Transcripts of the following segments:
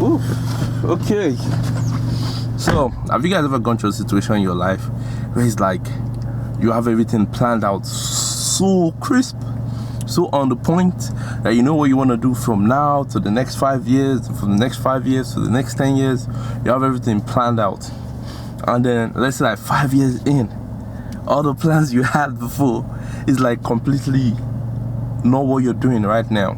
Ooh, okay. So, have you guys ever gone through a situation in your life where it's like you have everything planned out so crisp, so on the point that you know what you want to do from now to the next 5 years, from the next 5 years to the next 10 years? You have everything planned out. And then, let's say like 5 years in, all the plans you had before is like completely not what you're doing right now.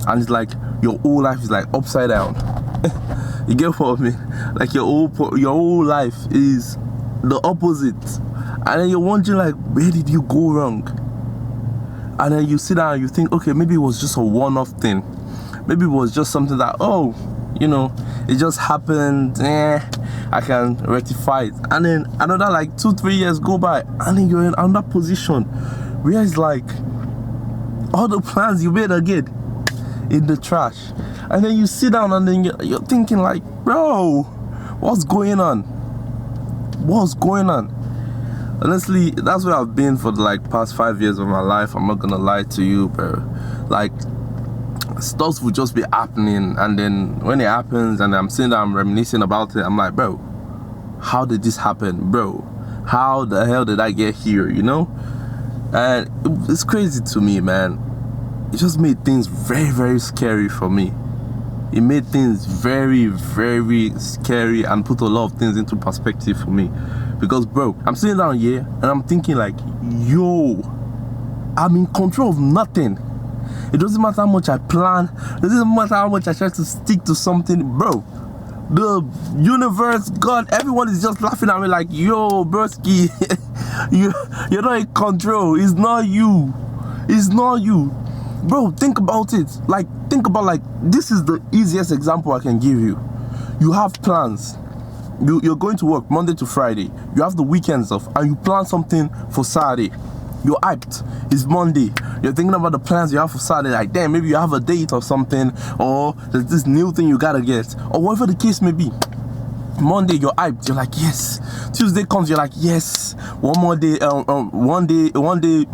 And it's like your whole life is like upside down. You get what I mean? Like your whole life is the opposite. And then you're wondering like, where did you go wrong? And then you sit down and you think, okay, maybe it was just a one-off thing. Maybe it was just something that, it just happened. I can rectify it. And then another like 2-3 years go by, and then you're in another position where it's like all the plans you made again in the trash. And then you sit down and then you're thinking like, bro, what's going on? What's going on? Honestly, that's where I've been for the like past 5 years of my life. I'm not gonna lie to you, bro. Like, stuff will just be happening, and then when it happens and I'm sitting there, I'm reminiscing about it, I'm like, bro, how did this happen? Bro, how the hell did I get here, you know? And it's crazy to me, man. It just made things very, very scary for me. It made things very, very scary and put a lot of things into perspective for me. Because, bro, I'm sitting down here and I'm thinking like, yo, I'm in control of nothing. It doesn't matter how much I plan. It doesn't matter how much I try to stick to something, bro. The universe, God, everyone is just laughing at me like, yo, broski, you're not in control. It's not you. It's not you. Bro, think about it. This is the easiest example I can give you. You have plans. You're going to work Monday to Friday. You have the weekends off, and you plan something for Saturday. You're hyped. It's Monday. You're thinking about the plans you have for Saturday. Like, damn, maybe you have a date or something, or there's this new thing you gotta get, or whatever the case may be. Monday, you're hyped. You're like, yes. Tuesday comes, you're like, yes. One more day, one day,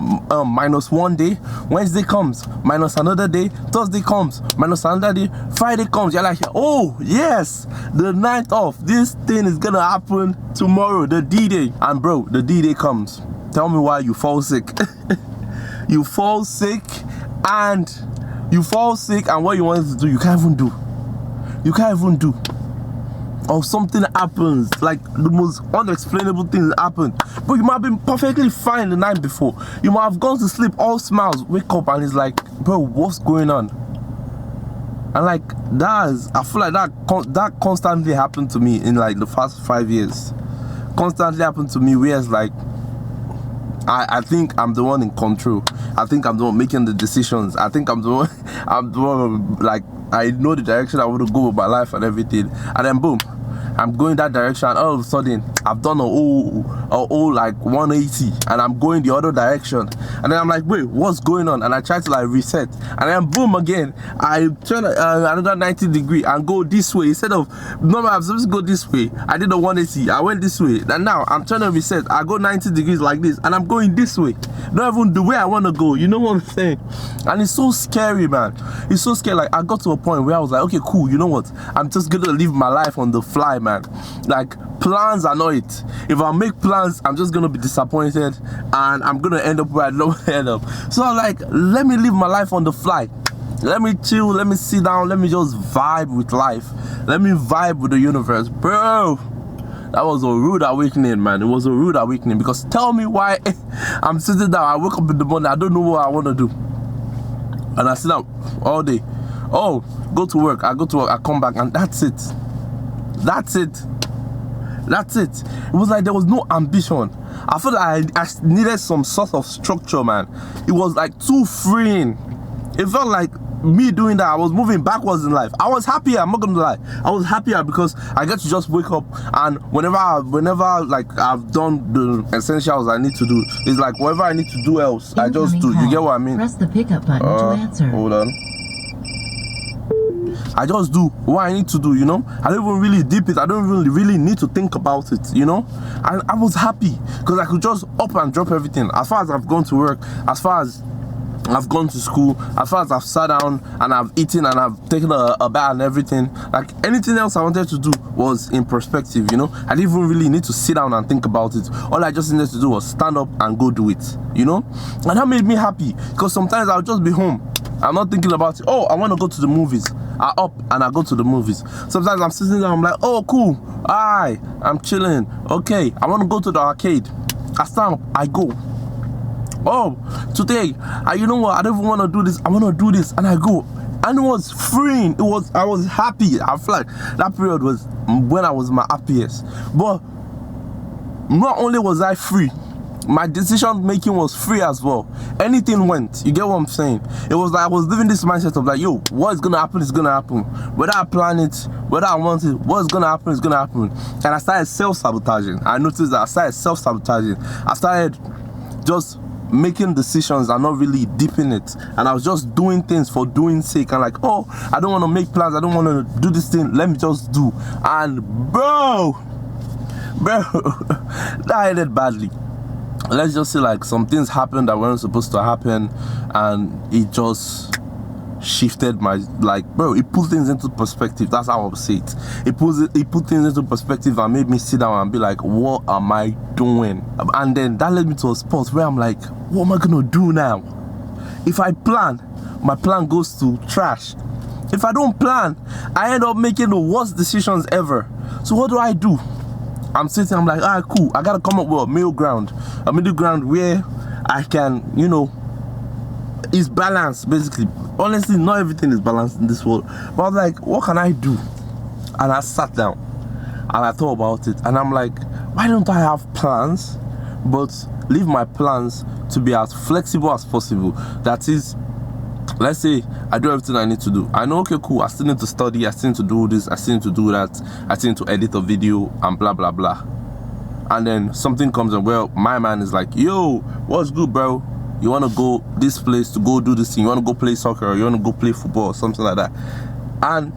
minus 1 day. Wednesday comes, minus another day. Thursday comes, minus another day. Friday comes, you're like, oh, yes. The night off, this thing is gonna happen tomorrow, the D-Day. And bro, the D-Day comes. Tell me why you fall sick. You fall sick, and what you wanted to do, you can't even do. Or something happens, like the most unexplainable things happen. But you might have been perfectly fine the night before. You might have gone to sleep all smiles, wake up and it's like, bro, what's going on? And like I feel like that constantly happened to me in like the past 5 years. Constantly happened to me where it's like, I think I'm the one in control. I think I'm the one making the decisions. I think I'm the one like, I know the direction I want to go with my life and everything. And then boom, I'm going that direction, and all of a sudden I've done a whole like 180, and I'm going the other direction. And then I'm like, wait, what's going on? And I try to like reset, and then boom again, I turn another 90 degree and go this way. Instead of normally I'm supposed to go this way, I did a 180, I went this way. And now I'm trying to reset, I go 90 degrees like this, and I'm going this way, not even the way I want to go. You know what I'm saying? And it's so scary, man. It's so scary. Like, I got to a point where I was like, okay, cool, you know what, I'm just gonna live my life on the fly, man. Like, plans are not it. If I make plans, I'm just gonna be disappointed, and I'm gonna end up where I don't end up. So I'm like, let me live my life on the fly. Let me chill, let me sit down, let me just vibe with life. Let me vibe with the universe. Bro, that was a rude awakening, man. It was a rude awakening, because tell me why I'm sitting down, I wake up in the morning, I don't know what I want to do, and I sit down all day. Oh, go to work, I come back, and that's it. It was like there was no ambition. I felt like I needed some sort of structure, man. It was like too freeing. It felt like me doing that, I was moving backwards in life. I was happier, I'm not gonna lie. I was happier because I get to just wake up, and whenever like I've done the essentials I need to do, it's like whatever I need to do else, I just do. You get what I mean? Press the pickup button to answer. Hold on. I just do what I need to do, you know. I don't even really deep it. I don't really need to think about it, you know. And I was happy because I could just up and drop everything. As far as I've gone to work, as far as I've gone to school, as far as I've sat down and I've eaten and I've taken a bath and everything, like anything else I wanted to do was in perspective, you know. I didn't even really need to sit down and think about it. All I just needed to do was stand up and go do it, you know. And that made me happy, because sometimes I'll just be home, I'm not thinking about it. Oh, I want to go to the movies. I up and I go to the movies. Sometimes I'm sitting there, I'm like, oh cool, alright, I'm chilling. Okay, I want to go to the arcade. I stand up, I go. Oh, today, you know what? I don't even want to do this. I want to do this, and I go, and it was freeing. I was happy. I feel like that period was when I was my happiest. But not only was I free, my decision making was free as well. Anything went. You get what I'm saying? It was like I was living this mindset of like, yo, what is gonna happen is gonna happen. Whether I plan it, whether I want it, what's gonna happen is gonna happen. And I started self-sabotaging. I noticed that I started self-sabotaging. I started just making decisions and not really deep in it, and I was just doing things for doing sake, and like, oh, I don't want to make plans, I don't want to do this thing, let me just do. And bro that ended badly. Let's just say like some things happened that weren't supposed to happen, and it just shifted my, like, bro, it put things into perspective. That's how I would say it. It put things into perspective and made me sit down and be like, what am I doing? And then that led me to a spot where I'm like, what am I gonna do now? If I plan, my plan goes to trash. If I don't plan, I end up making the worst decisions ever. So what do? I'm sitting, I'm like, alright, cool, I gotta come up with a middle ground where I can, you know, is balanced, basically. Honestly, not everything is balanced in this world, but I'm like, what can I do? And I sat down and I thought about it, and I'm like, why don't I have plans, but leave my plans to be as flexible as possible? That is, let's say I do everything I need to do. I know, okay, cool, I still need to study, I still need to do this, I still need to do that, I still need to edit a video and blah blah blah. And then something comes and, well, my man is like, yo, what's good, bro? You want to go this place to go do this thing, you want to go play soccer, or you want to go play football or something like that. And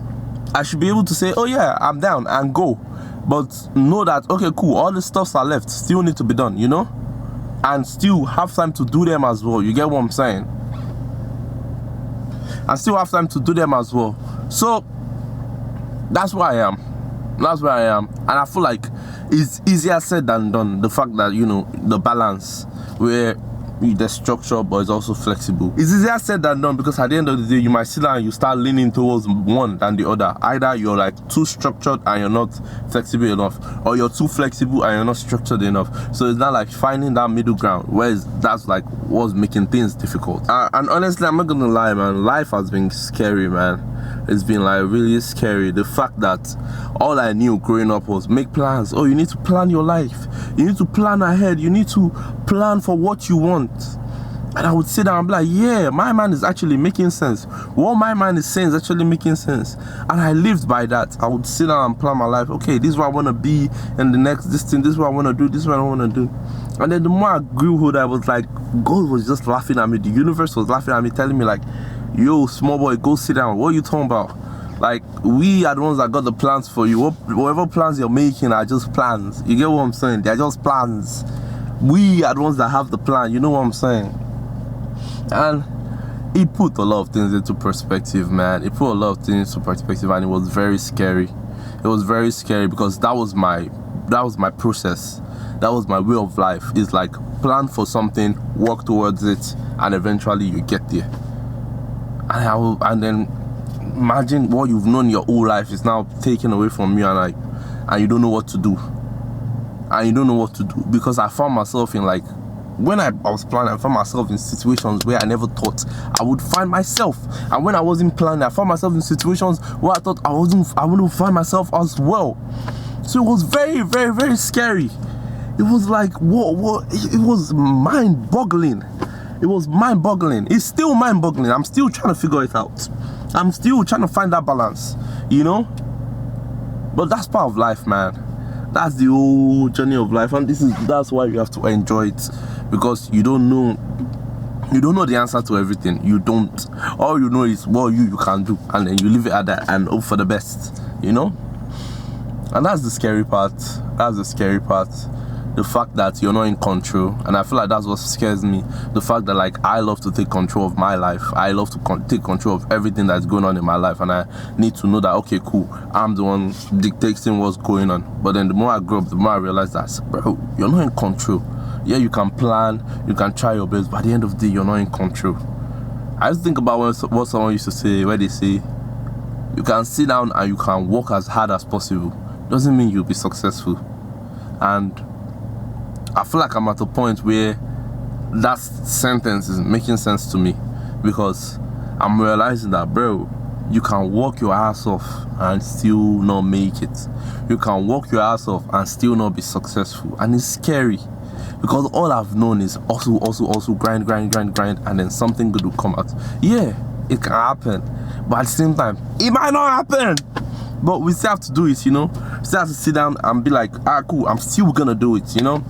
I should be able to say, oh yeah, I'm down, and go. But know that, okay, cool, all the stuffs are left still need to be done, you know? And still have time to do them as well. You get what I'm saying? And still have time to do them as well. So that's where I am. That's where I am. And I feel like it's easier said than done. The fact that, you know, the balance where the structure but it's also flexible. It's easier said than done, because at the end of the day you might sit down and you start leaning towards one than the other. Either you're like too structured and you're not flexible enough, or you're too flexible and you're not structured enough. So it's not like finding that middle ground, where that's like what's making things difficult. And honestly, I'm not gonna lie, man, life has been scary, man. It's been like really scary. The fact that all I knew growing up was make plans. Oh, you need to plan your life, you need to plan ahead, you need to plan for what you want. And I would sit down and be like, yeah, my mind is actually making sense. What my mind is saying is actually making sense. And I lived by that. I would sit down and plan my life. Okay, this is what I want to be in the next, this thing, this is what I want to do, this is what I want to do. And then the more I grew older, I was like, God was just laughing at me. The universe was laughing at me, telling me like, yo, small boy, go sit down. What are you talking about? Like, we are the ones that got the plans for you. Whatever plans you're making are just plans. You get what I'm saying? They're just plans. We are the ones that have the plan. You know what I'm saying? And it put a lot of things into perspective, man. It put a lot of things into perspective, and it was very scary. It was very scary, because that was my process. That was my way of life. It's like, plan for something, work towards it, and eventually you get there. And then imagine what you've known your whole life is now taken away from you, and you don't know what to do. And you don't know what to do, because I found myself in, like, when I was planning, I found myself in situations where I never thought I would find myself. And when I wasn't planning, I found myself in situations where I thought I wouldn't find myself as well. So it was very, very, very scary. It was like, what? It was mind-boggling. It was mind-boggling. It's still mind-boggling. I'm still trying to figure it out. I'm still trying to find that balance, you know? But that's part of life, man. That's the whole journey of life, and that's why you have to enjoy it, because you don't know the answer to everything. You don't. All you know is what you can do, and then you leave it at that and hope for the best, you know? And that's the scary part. That's the scary part. the fact that you're not in control. And I feel like that's what scares me. The fact that like I love to take control of my life. I love to take control of everything that's going on in my life, and I need to know that, okay, cool, I'm the one dictating what's going on. But then the more I grow up, the more I realize that, bro, you're not in control. Yeah, you can plan, you can try your best, but at the end of the day, you're not in control. I just think about what someone used to say, where they say, you can sit down and you can work as hard as possible. Doesn't mean you'll be successful. And I feel like I'm at a point where that sentence is making sense to me, because I'm realizing that, bro, you can work your ass off and still not make it. You can work your ass off and still not be successful. And it's scary, because all I've known is also grind, and then something good will come out. Yeah, it can happen, but at the same time, it might not happen. But we still have to do it, you know. We still have to sit down and be like, cool, I'm still gonna do it, you know.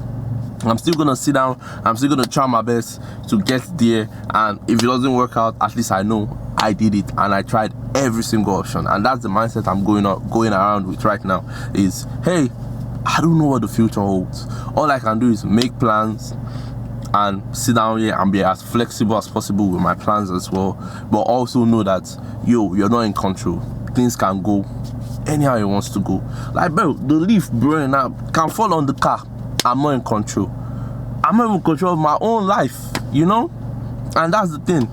I'm still gonna sit down, I'm still gonna try my best to get there, and if it doesn't work out, at least I know I did it and I tried every single option. And that's the mindset I'm going around with right now, is, hey, I don't know what the future holds. All I can do is make plans and sit down here and be as flexible as possible with my plans as well, but also know that, you're not in control. Things can go anyhow it wants to go. Like, bro, the leaf blowing up can fall on the car. I'm not in control. I'm not in control of my own life, you know? And that's the thing.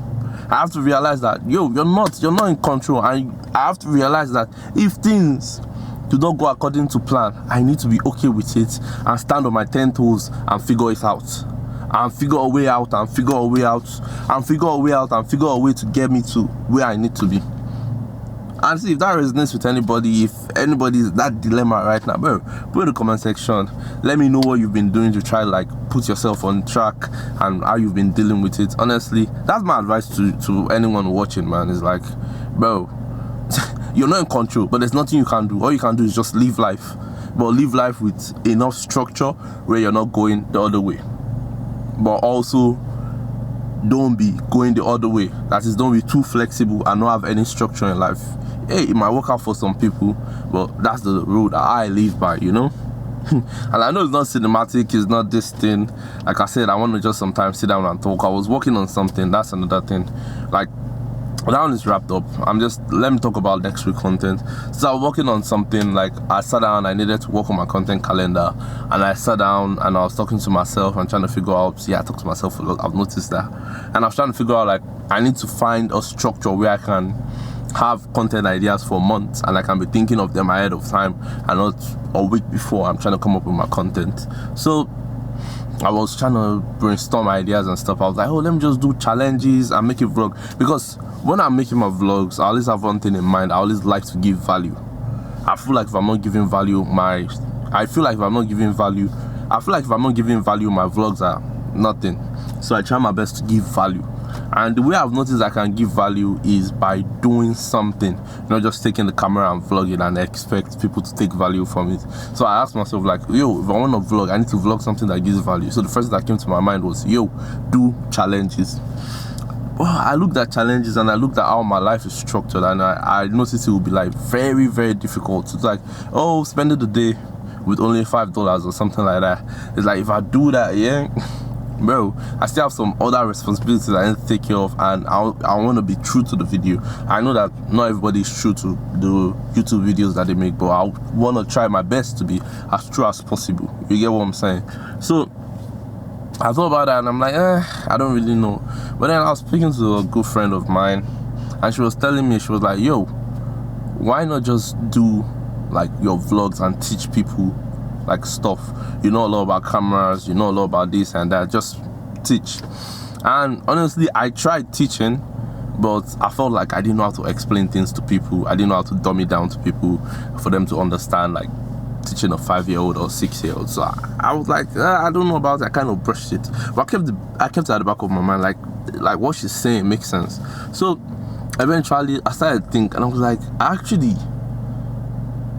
I have to realize that, you're not in control. And I have to realize that if things do not go according to plan, I need to be okay with it and stand on my 10 toes and figure it out. And figure a way out, and figure a way out, and figure a way out, and figure a way to get me to where I need to be. And see if that resonates with anybody, if anybody's that dilemma right now, bro, put in the comment section. Let me know what you've been doing to try like put yourself on track and how you've been dealing with it. Honestly, that's my advice to anyone watching, man. Is like, bro, you're not in control, but there's nothing you can do. All you can do is just live life, but live life with enough structure where you're not going the other way, but also don't be going the other way. That is, don't be too flexible and not have any structure in life. Hey, it might work out for some people, but that's the road that I live by, you know. And I know it's not cinematic, it's not this thing. Like I said, I want to just sometimes sit down and talk. I was working on something, that's another thing. Like, that one is wrapped up. Let me talk about next week content. So I was working on something, like I sat down, I needed to work on my content calendar, and I sat down and I was talking to myself and trying to figure out, I talk to myself a lot, I've noticed that. And I was trying to figure out, like, I need to find a structure where I can have content ideas for months and I can be thinking of them ahead of time and not a week before I'm trying to come up with my content. So I was trying to brainstorm ideas and stuff. I was like, let me just do challenges and make a vlog, because when I'm making my vlogs, I always have one thing in mind. I always like to give value. I feel like if I'm not giving value, my vlogs are nothing. So I try my best to give value. And the way I've noticed I can give value is by doing something, not just taking the camera and vlogging and expect people to take value from it. So I asked myself, like, if I want to vlog, I need to vlog something that gives value. So the first thing that came to my mind was, do challenges. Well, I looked at challenges and I looked at how my life is structured, and I noticed it would be like very, very difficult. It's like, spending the day with only $5 or something like that. It's like, if I do that, bro, I still have some other responsibilities I need to take care of, and I want to be true to the video. I know that not everybody is true to the YouTube videos that they make, but I want to try my best to be as true as possible. You get what I'm saying? So I thought about that and I'm like, I don't really know. But then I was speaking to a good friend of mine, and she was telling me, she was like, why not just do like your vlogs and teach people like stuff? You know a lot about cameras, you know a lot about this and that, just teach. And honestly, I tried teaching, but I felt like I didn't know how to explain things to people. I didn't know how to dumb it down to people for them to understand, like teaching a 5-year-old or 6-year-old. So I was like, I don't know about it. I kind of brushed it, but I kept it at the back of my mind, like what she's saying makes sense. So eventually I started to think, and I was like, actually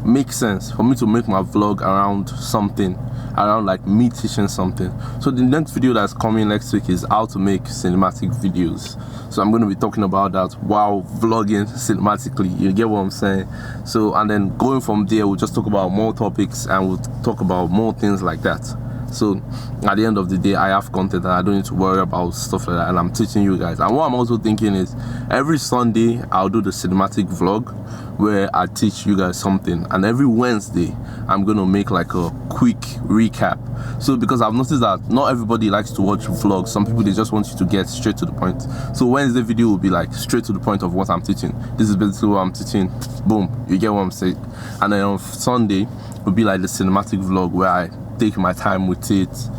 makes sense for me to make my vlog around something, around like me teaching something. So the next video that's coming next week is how to make cinematic videos. So I'm going to be talking about that while vlogging cinematically. You get what I'm saying? So, and then going from there, we'll just talk about more topics and we'll talk about more things like that. So at the end of the day, I have content and I don't need to worry about stuff like that, and I'm teaching you guys. And what I'm also thinking is every Sunday I'll do the cinematic vlog where I teach you guys something, and every Wednesday I'm gonna make like a quick recap. So because I've noticed that not everybody likes to watch vlogs, some people they just want you to get straight to the point. So Wednesday video will be like straight to the point of what I'm teaching. This is basically what I'm teaching, boom, you get what I'm saying. And then on Sunday will be like the cinematic vlog where I take my time with it,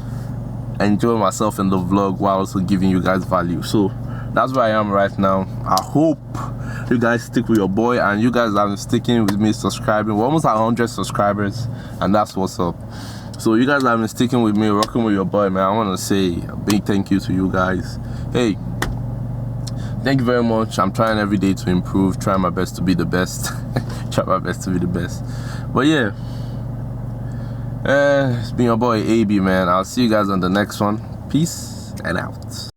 enjoy myself in the vlog while also giving you guys value. So that's where I am right now. I hope you guys stick with your boy, and you guys are sticking with me, subscribing. We're almost at 100 subscribers, and that's what's up. So you guys have been sticking with me, rocking with your boy, man. I want to say a big thank you to you guys. Hey, thank you very much. I'm trying every day to improve, trying my best to be the best. Try my best to be the best. But yeah, it's been your boy AB, man. I'll see you guys on the next one. Peace and out.